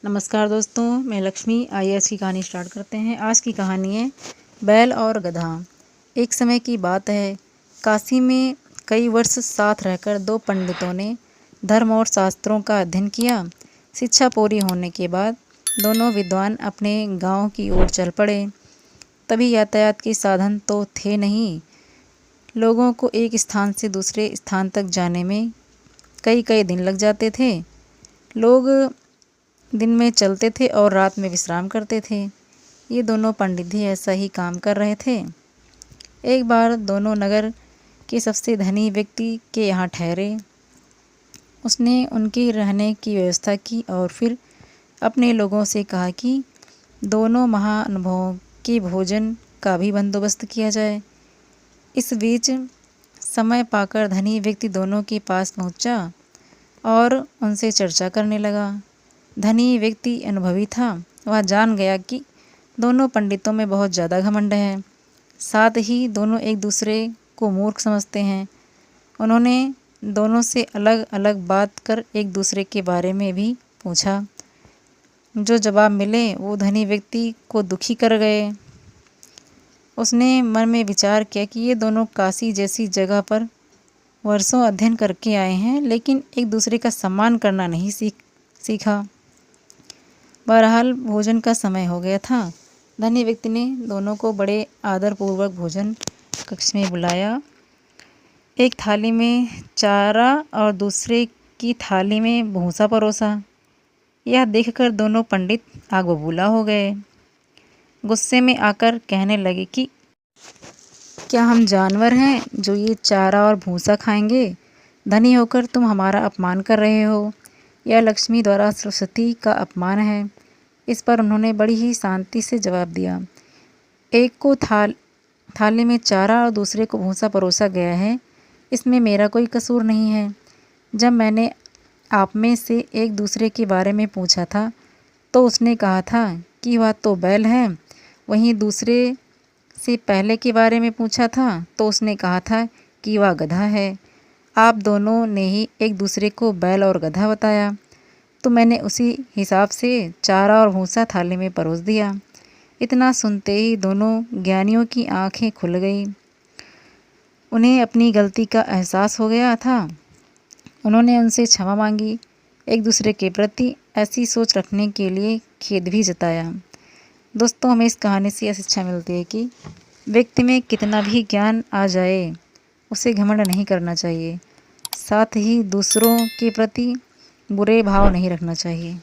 नमस्कार दोस्तों, मैं लक्ष्मी। आइए आज की कहानी स्टार्ट करते हैं। आज की कहानी है बैल और गधा। एक समय की बात है, काशी में कई वर्ष साथ रहकर दो पंडितों ने धर्म और शास्त्रों का अध्ययन किया। शिक्षा पूरी होने के बाद दोनों विद्वान अपने गांव की ओर चल पड़े। तभी यातायात के साधन तो थे नहीं। लोगों को एक स्थान से दूसरे स्थान तक जाने में कई कई दिन लग जाते थे। लोग दिन में चलते थे और रात में विश्राम करते थे। ये दोनों पंडित भी ऐसा ही काम कर रहे थे। एक बार दोनों नगर के सबसे धनी व्यक्ति के यहाँ ठहरे। उसने उनके रहने की व्यवस्था की और फिर अपने लोगों से कहा कि दोनों महानुभावों के भोजन का भी बंदोबस्त किया जाए। इस बीच समय पाकर धनी व्यक्ति दोनों के पास पहुंचा और उनसे चर्चा करने लगा। धनी व्यक्ति अनुभवी था। वह जान गया कि दोनों पंडितों में बहुत ज़्यादा घमंड है, साथ ही दोनों एक दूसरे को मूर्ख समझते हैं। उन्होंने दोनों से अलग अलग बात कर एक दूसरे के बारे में भी पूछा। जो जवाब मिले वो धनी व्यक्ति को दुखी कर गए। उसने मन में विचार किया कि ये दोनों काशी जैसी जगह पर वर्षों अध्ययन करके आए हैं, लेकिन एक दूसरे का सम्मान करना नहीं सीखा। बहरहाल भोजन का समय हो गया था। धनी व्यक्ति ने दोनों को बड़े आदरपूर्वक भोजन कक्ष में बुलाया। एक थाली में चारा और दूसरे की थाली में भूसा परोसा। यह देखकर दोनों पंडित आग बबूला हो गए। गुस्से में आकर कहने लगे कि क्या हम जानवर हैं जो ये चारा और भूसा खाएंगे? धनी होकर तुम हमारा अपमान कर रहे हो। यह लक्ष्मी द्वारा सरस्वती का अपमान है। इस पर उन्होंने बड़ी ही शांति से जवाब दिया। एक को थाली में चारा और दूसरे को भूसा परोसा गया है, इसमें मेरा कोई कसूर नहीं है। जब मैंने आप में से एक दूसरे के बारे में पूछा था तो उसने कहा था कि वह तो बैल है। वहीं दूसरे से पहले के बारे में पूछा था तो उसने कहा था कि वह गधा है। आप दोनों ने ही एक दूसरे को बैल और गधा बताया, तो मैंने उसी हिसाब से चारा और भूसा थाली में परोस दिया। इतना सुनते ही दोनों ज्ञानियों की आंखें खुल गई। उन्हें अपनी गलती का एहसास हो गया था। उन्होंने उनसे क्षमा मांगी। एक दूसरे के प्रति ऐसी सोच रखने के लिए खेद भी जताया। दोस्तों, हमें इस कहानी से यह शिक्षा मिलती है कि व्यक्ति में कितना भी ज्ञान आ जाए, उसे घमंड नहीं करना चाहिए। साथ ही दूसरों के प्रति बुरे भाव नहीं रखना चाहिए।